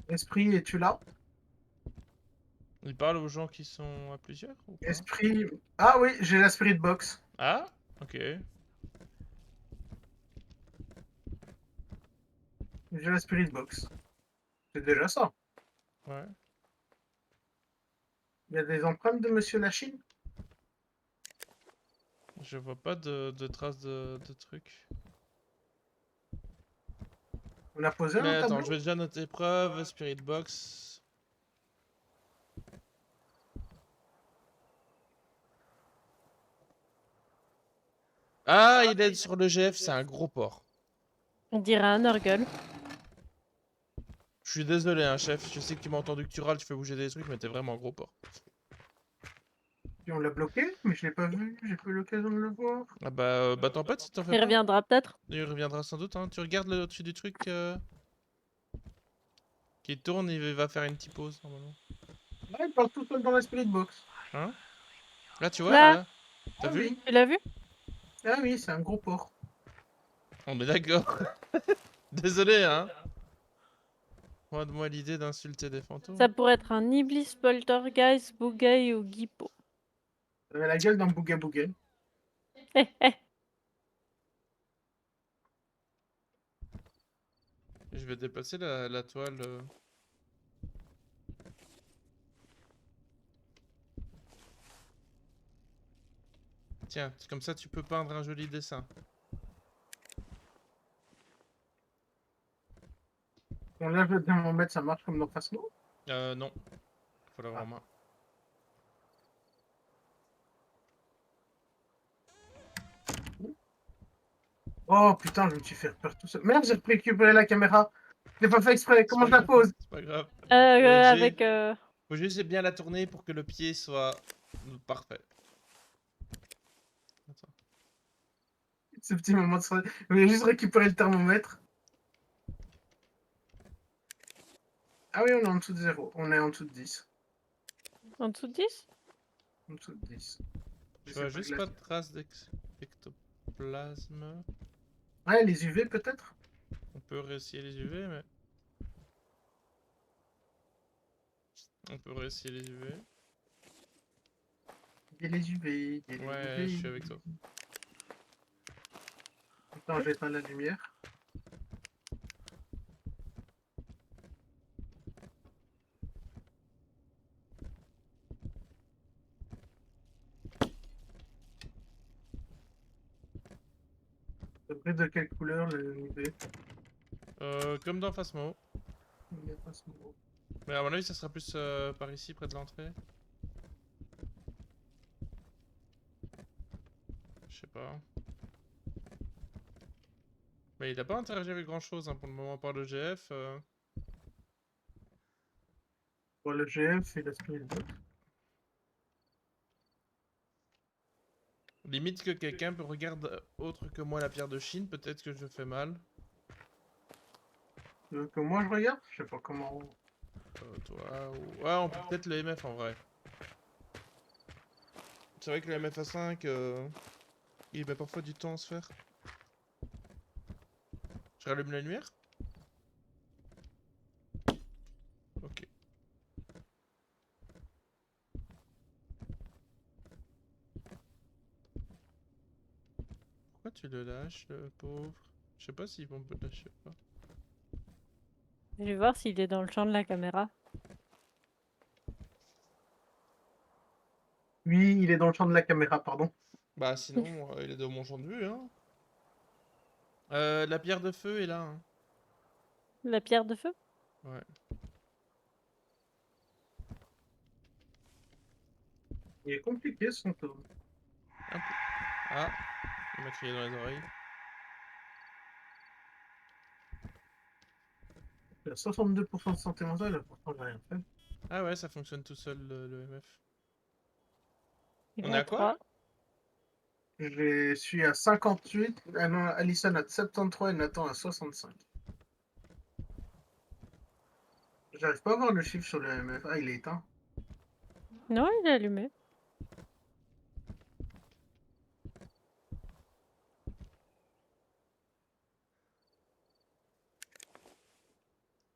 S3: Esprit, es-tu là?
S1: Il parle aux gens qui sont à plusieurs ou pas?
S3: Esprit. Ah oui, j'ai la Spirit Box.
S1: Ah, ok.
S3: J'ai la Spirit Box. C'est déjà ça.
S1: Ouais.
S3: Il y a des empreintes de Monsieur Lachine.
S1: Je vois pas de traces de trucs.
S3: On a posé
S1: Mais
S3: un
S1: attends,
S3: tableau.
S1: je vais déjà noter preuve, Spirit Box. Ah, il est sur le GF, c'est un gros porc.
S2: On dirait un Nurgle.
S1: Je suis désolé, hein, chef. Je sais que tu m'as entendu que tu râles, tu fais bouger des trucs, mais t'es vraiment un gros porc.
S3: Et on l'a bloqué, mais je l'ai pas vu. J'ai pas eu l'occasion de le voir.
S1: Ah bah tant pis si t'en fais
S2: Il
S1: pas.
S2: reviendra peut-être.
S1: Il reviendra sans doute, hein. Tu regardes le dessus du truc qui tourne, il va faire une petite pause normalement.
S3: Ah, il parle tout seul dans la Spirit Box.
S1: Hein? Là, tu vois,
S2: Là,
S1: là. T'as
S3: Ah
S1: vu?
S3: oui.
S2: tu l'as vu?
S3: Ah oui, c'est un gros porc.
S1: On est d'accord. Désolé, hein. Moi l'idée d'insulter des fantômes.
S2: Ça pourrait être un Iblis, Poltergeist, Bougaï ou Guipo.
S3: Ça avait la gueule d'un Bouga Bouga.
S2: Hé, hé.
S1: Je vais déplacer la toile. Tiens, comme ça tu peux peindre un joli dessin.
S3: On lève le thermomètre, ça marche comme dans Phasmo.
S1: Non. Faut l'avoir en main.
S3: Oh putain, je me suis fait peur tout seul. Merde, j'ai récupéré la caméra. Je l'ai pas fait exprès. Comment
S1: C'est
S3: je
S1: pas
S3: la
S1: grave.
S3: pose?
S1: C'est pas grave.
S2: Avec...
S1: Faut juste bien la tourner pour que le pied soit parfait. Attends.
S3: Ce petit moment de soirée. Je voulais juste récupérer le thermomètre. Ah oui, on est en dessous de 0. On est en dessous de 10.
S2: En dessous de 10?
S3: En dessous de 10. Mais
S1: Je
S3: c'est
S1: vois
S3: pas
S1: juste pas de
S3: glacial.
S1: traces d'ectoplasme.
S3: Ouais, les UV peut-être.
S1: On peut réessayer les UV, mais... On peut réessayer les UV.
S3: Il y a les UV, il y a les
S1: Ouais, je
S3: UV.
S1: suis avec toi.
S3: Attends, j'éteins la lumière. Le bruit de quelle couleur le UV?
S1: Comme dans Phasmo.
S3: Il n'y a pas ce mot.
S1: Mais à mon avis, ça sera plus par ici, près de l'entrée. Je sais pas. Mais il a pas interagi avec grand chose pour le moment, par le GF.
S3: Bon, le GF, il a ce qu'il veut.
S1: Limite que quelqu'un regarde autre que moi la pierre de Chine, peut-être que je fais mal.
S3: Tu veux que moi je regarde? Je sais pas comment.
S1: Toi, ou... Ouais, on peut peut-être le MF en vrai. C'est vrai que le MFA5, il met parfois du temps à se faire. Je rallume la lumière? Ok. Pourquoi tu le lâches, le pauvre? Je sais pas s'ils vont me lâcher ou pas.
S2: Je vais voir s'il est dans le champ de la caméra.
S3: Oui, il est dans le champ de la caméra, pardon.
S1: Bah sinon, il est dans mon champ de vue, hein. La pierre de feu est là, hein.
S2: La pierre de feu?
S1: Ouais.
S3: Il est compliqué son tome.
S1: Un peu. Ah, il m'a crié dans les oreilles.
S3: Il a 62% de santé mentale, pourtant j'ai rien fait.
S1: Ah ouais, ça fonctionne tout seul le MF.
S2: Il
S1: On
S2: est
S1: est
S2: à
S1: à quoi?
S2: 3.
S3: Je suis à 58. Ah non, Alison à 73 et Nathan à 65. J'arrive pas à voir le chiffre sur le MF. Ah, il est éteint.
S2: Non, il est allumé.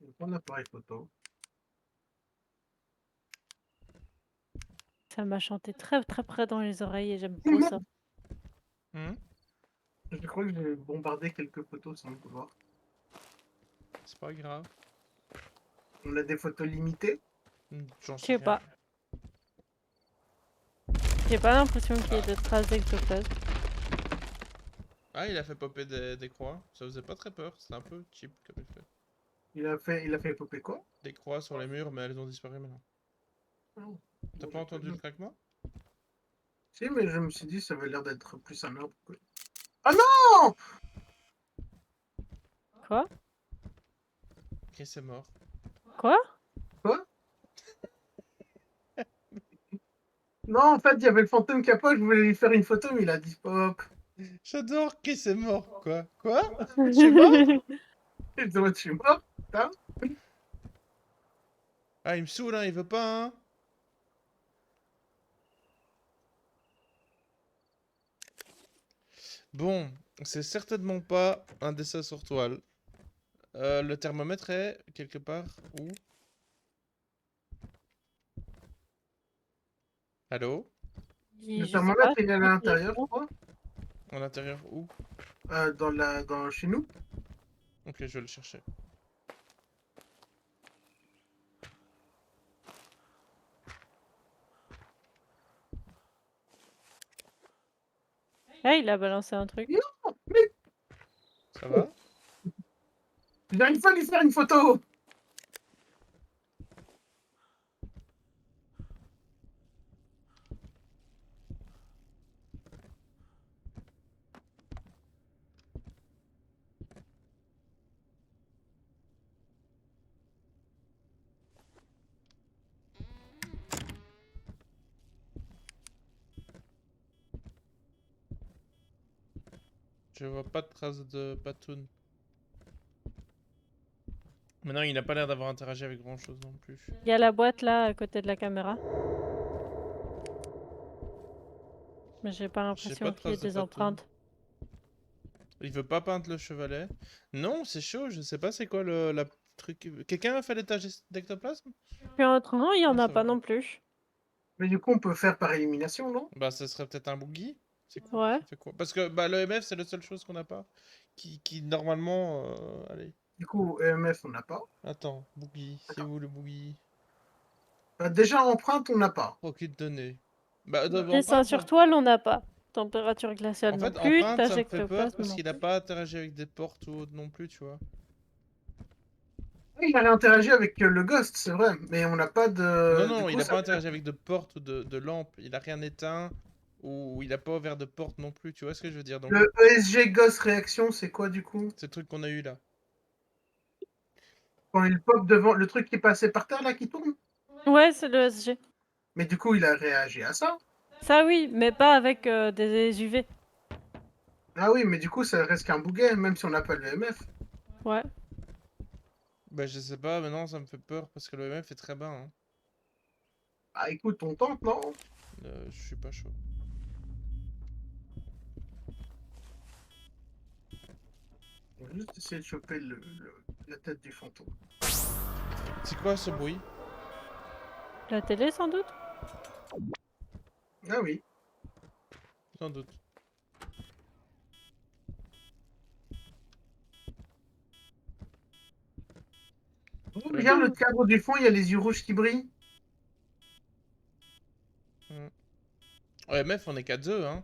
S3: Il prend l'appareil photo.
S2: Ça m'a chanté très très près dans les oreilles et j'aime trop ça.
S1: Hmm.
S3: Je crois que j'ai bombardé quelques photos sans le vouloir.
S1: C'est pas grave.
S3: On a des photos limitées.
S1: J'en
S2: Je
S1: sais
S2: sais
S1: rien.
S2: pas. J'ai pas l'impression qu'il y ait de traces d'ectoplasme.
S1: Ah, il a fait popper des croix. Ça faisait pas très peur. C'était un peu cheap comme effet.
S3: Il a fait popper quoi?
S1: Des croix sur les murs, mais elles ont disparu maintenant.
S3: Oh.
S1: T'as
S3: Bon,
S1: pas
S3: j'ai
S1: entendu le craquement?
S3: Si, mais je me suis dit, ça avait l'air d'être plus un arbre. Ah non!
S2: Quoi?
S1: Chris est mort.
S2: Quoi?
S3: Quoi? Non, en fait, il y avait le fantôme qui a pas, je voulais lui faire une photo, mais il a dit pop.
S1: J'adore Chris est mort, quoi. Quoi? Je suis mort?
S3: Je suis mort, putain.
S1: Ah, il me saoule, hein, il veut pas, hein. Bon, c'est certainement pas un dessin sur toile. Le thermomètre est quelque part où? Allô?
S3: Le
S2: Je sais pas.
S3: thermomètre, il est à l'intérieur, je crois.
S1: En intérieur où?
S3: Chez nous.
S1: Ok, je vais le chercher.
S2: Ah, il a balancé un truc.
S3: Non, mais
S1: Ça va?
S3: j'arrive pas à lui faire une photo.
S1: Je vois pas de traces de patoun. Maintenant, il n'a pas l'air d'avoir interagi avec grand chose non plus.
S2: Il y a la boîte là à côté de la caméra. Mais j'ai pas
S1: J'ai pas
S2: l'impression
S1: de
S2: qu'il y ait
S1: traces de
S2: des
S1: fantôme.
S2: empreintes.
S1: Il veut pas peindre le chevalet. Non, c'est chaud, je sais pas c'est quoi la truc. Quelqu'un a fait l'étage d'ectoplasme?
S2: Puis autrement, il y en
S1: Ah,
S2: a
S1: ça
S2: pas
S1: va.
S2: non plus.
S3: Mais du coup, on peut faire par élimination, non?
S1: Bah, ça serait peut-être un boogie. C'est quoi?
S2: Ouais.
S1: Ça fait quoi? Parce que bah, l'EMF, c'est la seule chose qu'on n'a pas. Qui normalement. Allez.
S3: Du coup, EMF, on n'a pas.
S1: Attends, boogie. C'est
S3: Attends.
S1: où le boogie?
S3: Bah, déjà, empreinte, on n'a pas.
S1: Aucune donnée. Bah,
S2: Dessin
S1: empreinte,
S2: sur toile, on n'a pas. Température glaciale
S1: en
S2: non
S1: fait,
S2: plus.
S1: empreinte,
S2: Tâche
S1: ça me fait peur
S2: ectoplasme
S1: parce
S2: non
S1: qu'il a
S2: plus.
S1: pas interagi avec des portes ou autre non plus, tu vois.
S3: Il a réinteragi avec le Ghost, c'est vrai, mais on n'a pas
S1: Non,
S3: de. Du
S1: non, il
S3: coup,
S1: a
S3: ça.
S1: pas interagi avec de portes ou de lampes. Il a rien éteint ou il a pas ouvert de porte non plus. Tu vois ce que je veux dire? Donc,
S3: Le ESG Ghost réaction, c'est quoi du coup?
S1: c'est le truc qu'on a eu là.
S3: Quand il pop devant le truc qui est passé par terre là qui tourne?
S2: Ouais, c'est le SG.
S3: Mais du coup, il a réagi à ça.
S2: Ça oui, mais pas avec des UV.
S3: Ah oui, mais du coup, ça reste qu'un bouguet, même si on n'a pas le EMF.
S2: Ouais.
S1: Bah, je sais pas, maintenant ça me fait peur parce que le l'EMF est très bas. Hein.
S3: Ah écoute, on tente, non?
S1: Je suis pas chaud.
S3: On va juste essayer de choper la tête du fantôme.
S1: C'est quoi ce bruit?
S2: La télé sans doute.
S3: Ah oui.
S1: Sans doute.
S3: Oh, regarde le cadre du fond, il y a les yeux rouges qui brillent.
S1: EMF, on est qu'à 2, hein.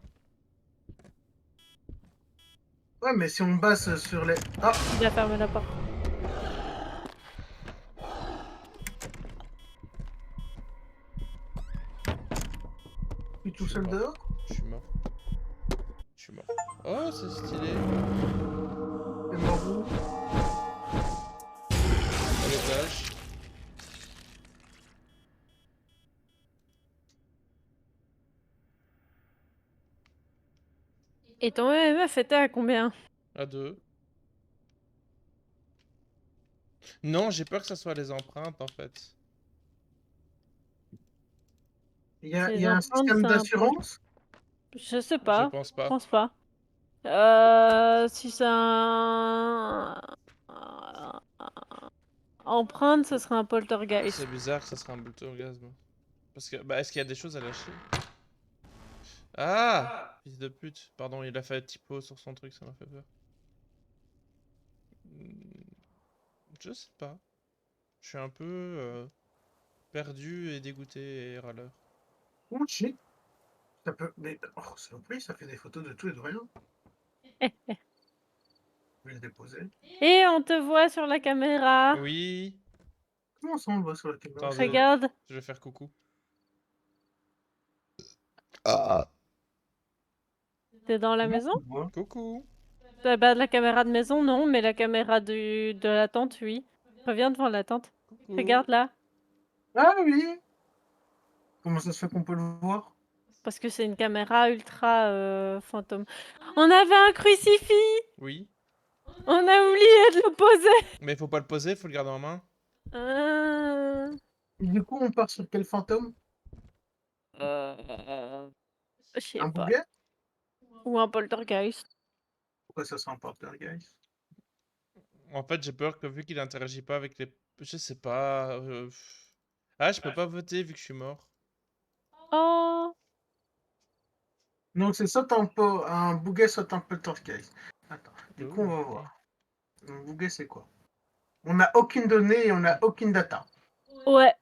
S3: Ouais, mais si on base sur les. Ah,
S2: Il a fermé la porte.
S3: je suis tout
S1: Je suis
S3: seul
S1: mort.
S3: dehors.
S1: Je suis mort. Je suis mort. Oh, c'est stylé.
S3: C'est mort où?
S1: À l'étage.
S2: Et ton EMF était à combien?
S1: À 2. Non, j'ai peur que ça soit les empreintes en fait.
S3: Il y
S2: Ces
S3: a un
S2: empreintes,
S3: système
S2: c'est un peu...
S3: d'assurance.
S2: Je sais
S1: Je
S2: pas.
S1: pense
S2: Je
S1: pas.
S2: pense pas. Si c'est un... Empreinte, ce serait un poltergeist.
S1: C'est bizarre que ça serait un bulletin-orgasme. Parce que, bah, est-ce qu'il y a des choses à lâcher? Ah! Fils de pute. Pardon, il a fait typo sur son truc, ça m'a fait peur. Je sais pas. Je suis un peu perdu et dégoûté et râleur.
S3: Oh shit. Ça peut. Mais. Oh, c'est pris, ça fait des photos de tout et de rien. Je vais le déposer.
S2: Et on te voit sur la caméra.
S1: Oui.
S3: Comment ça on le voit sur la caméra?
S1: Attendez.
S2: Regarde.
S1: Je vais faire coucou.
S2: T'es dans la
S3: Comment
S2: maison?
S3: on le voit?
S1: Coucou.
S2: Bah, la caméra de maison, non, mais la caméra de la tente, oui. Reviens devant la tente.
S1: Coucou.
S2: Regarde là.
S3: Ah oui. Comment ça se fait qu'on peut le voir?
S2: Parce que c'est une caméra ultra fantôme. On avait un crucifix!
S1: Oui.
S2: On a oublié de le poser!
S1: Mais faut pas le poser, faut le garder en main.
S3: Et du coup, on part sur quel fantôme?
S2: Je sais
S3: Un
S2: pas.
S3: bouguet?
S2: Ou un poltergeist.
S3: Pourquoi ça sent poltergeist?
S1: En fait, j'ai peur que vu qu'il interagit pas avec les... Je sais pas... Ah, je peux pas voter vu que je suis mort.
S2: Oh!
S3: Donc c'est soit un bouguet, soit un poltergeist. Attends, du coup, on va
S1: Ok.
S3: voir. Un bouguet, c'est quoi? On n'a aucune donnée et on n'a aucune data.
S2: Ouais.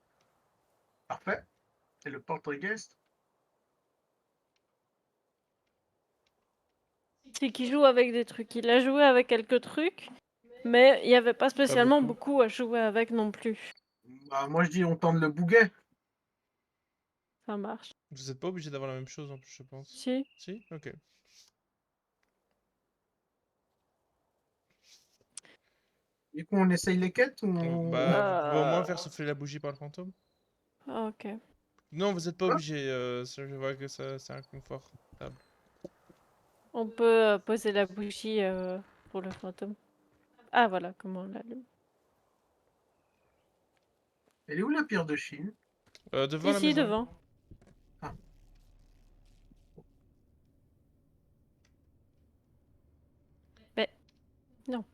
S3: Parfait. Et le poltergeist?
S2: C'est qu'il joue avec des trucs. Il a joué avec quelques trucs, mais il n'y avait pas spécialement beaucoup à jouer avec non plus.
S3: Bah, moi, je dis on tente le bouguet.
S2: Ça marche.
S1: Vous êtes pas obligé d'avoir la même chose en plus, je pense.
S2: Si.
S1: Si? Ok.
S3: Du coup, on essaye les quêtes ou
S1: Bah, vous pouvez au moins faire souffler la bougie par le fantôme.
S2: Ok.
S1: Non, vous êtes pas
S3: Quoi?
S1: obligé. Je vois que ça, c'est inconfortable.
S2: On peut poser la bougie pour le fantôme. Ah voilà comment on l'allume.
S3: Elle est où la pierre de Chine?
S1: Devant la
S2: Ici,
S1: maison.
S2: devant.
S3: Ah.
S2: Mais non.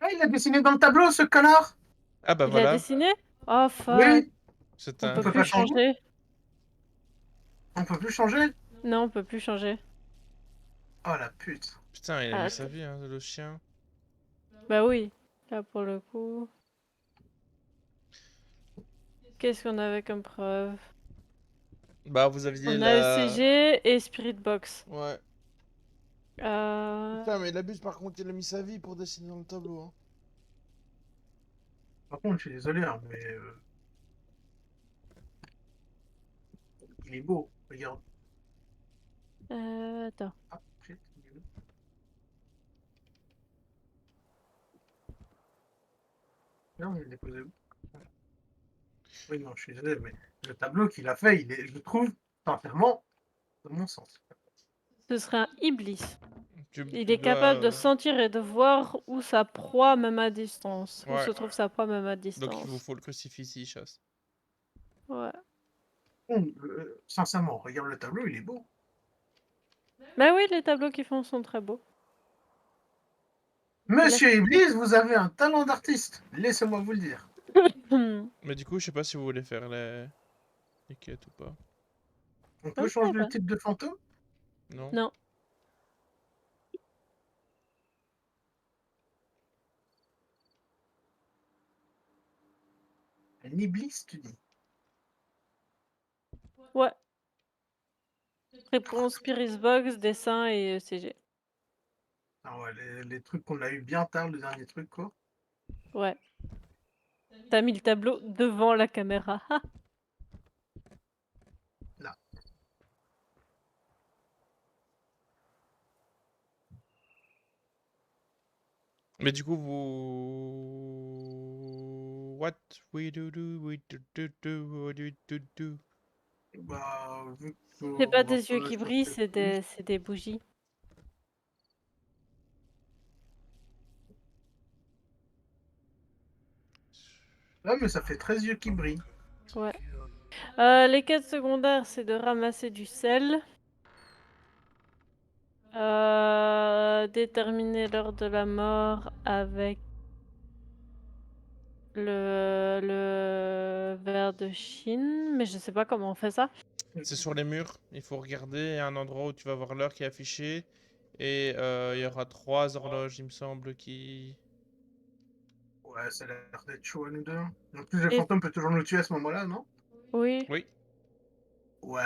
S3: Ah, il a dessiné dans le tableau, ce connard!
S1: Ah bah
S2: Il a
S1: voilà.
S2: dessiné? Oh fuck.
S3: Oui,
S1: C'est
S2: On
S1: un...
S2: peut
S3: peut
S2: plus
S3: pas changer?
S2: changer.
S3: On peut plus changer?
S2: Non, on peut plus changer.
S3: Oh la pute.
S1: Putain, il a
S2: Ah,
S1: mis sa vie, hein, le chien.
S2: bah oui. Là, pour le coup. Qu'est-ce qu'on avait comme preuve?
S1: Bah vous aviez
S2: On a
S1: la...
S2: ECG et Spirit Box.
S1: Ouais.
S2: Euh...
S1: Putain, mais il abuse par contre, il a mis sa vie pour dessiner dans le tableau. Hein.
S3: Par contre, je suis désolé, hein, mais il est beau. Regarde.
S2: Attends.
S3: Ah, shit, il est où? Non, il est déposé où? Oui, non, je suis désolé, mais le tableau qu'il a fait, il est, je le trouve sincèrement dans mon sens.
S2: Ce serait un Iblis.
S1: Tu
S2: Il est
S1: dois...
S2: capable de sentir et de voir où sa proie, même à distance. Où
S1: Ouais.
S2: se trouve sa proie, même à
S1: Donc il vous
S2: distance.
S1: faut le crucifix s'il chasse.
S2: Ouais.
S3: Sincèrement, regarde le tableau, il est beau.
S2: Bah oui, les tableaux qu'ils font sont très beaux.
S3: Monsieur Iblis, vous avez un talent d'artiste. Laissez-moi vous le dire.
S1: Mais du coup, je sais pas si vous voulez faire les quêtes ou pas.
S3: On peut changer le type de fantôme?
S1: Non.
S2: Non.
S3: Un Iblis, tu dis?
S2: Ouais. Réponse Spirit Box, dessin et ECG.
S3: Ah ouais, les trucs qu'on a eu bien tard, le dernier truc, quoi.
S2: Ouais. T'as mis le tableau devant la caméra. Ah.
S3: Là.
S1: Mais du coup, vous... What we do, what do.
S3: Bah, vu
S2: C'est pas
S3: qu'on va
S2: des yeux
S3: pas
S2: qui brillent,
S3: chercher plus.
S2: c'est des bougies.
S3: Ah, mais ça fait 13 yeux qui brillent.
S2: Ouais. Les quêtes secondaires, c'est de ramasser du sel. Déterminer l'heure de la mort avec le verre de Chine, mais je sais pas comment on fait ça.
S1: C'est sur les murs. Il faut regarder un endroit où tu vas voir l'heure qui est affichée. Et il y aura 3 horloges, il me semble, qui...
S3: Ouais, ça a l'air d'être chaud à nous deux. En plus, le
S2: Et
S3: fantôme peut toujours nous tuer à ce moment-là, non?
S2: oui,
S1: Oui.
S3: Ouais.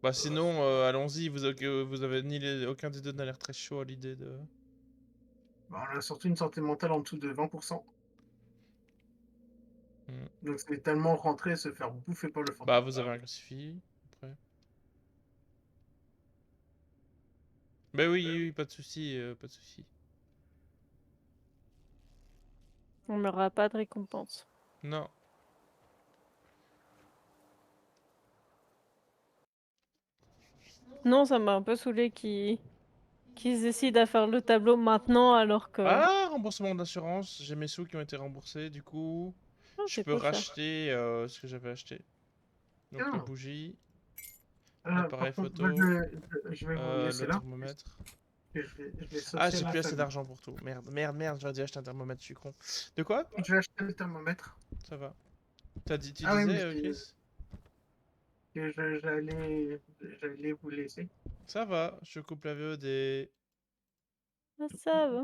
S1: Bah sinon, allons-y. Vous avez aucun des deux n'a l'air très chaud à l'idée de...
S3: Bah, on a surtout une santé mentale en dessous de 20%.
S1: Hmm.
S3: Donc c'est tellement rentrer et se faire bouffer par le
S1: Bah
S3: fantôme.
S1: vous avez un crucifix, après. Bah oui, oui, pas de souci, pas de souci.
S2: on n'aura pas de récompense.
S1: Non.
S2: Non, ça m'a un peu saoulé qu'ils décident à faire le tableau maintenant alors que...
S1: Ah, remboursement d'assurance. J'ai mes sous qui ont été remboursés, du coup...
S2: Oh,
S1: Je
S2: c'est
S1: peux
S2: cool ça.
S1: racheter ce que j'avais acheté. Donc les
S3: Tiens,
S1: bougies, l'appareil
S3: par contre, moi,
S1: photo,
S3: je vais vous laisser
S1: le
S3: là.
S1: thermomètre.
S3: Je vais
S1: Ah,
S3: saucer
S1: j'ai
S3: ma
S1: plus assez
S3: famille.
S1: d'argent pour tout. Merde, merde, merde, j'aurais dû acheter un thermomètre, je suis con. De quoi?
S3: Je vais acheter le thermomètre.
S1: Ça va. Tu
S3: Ah oui, mais
S1: disais, Chris?
S3: j'allais vous laisser.
S1: Ça va, je coupe la VOD.
S2: Ah, ça va.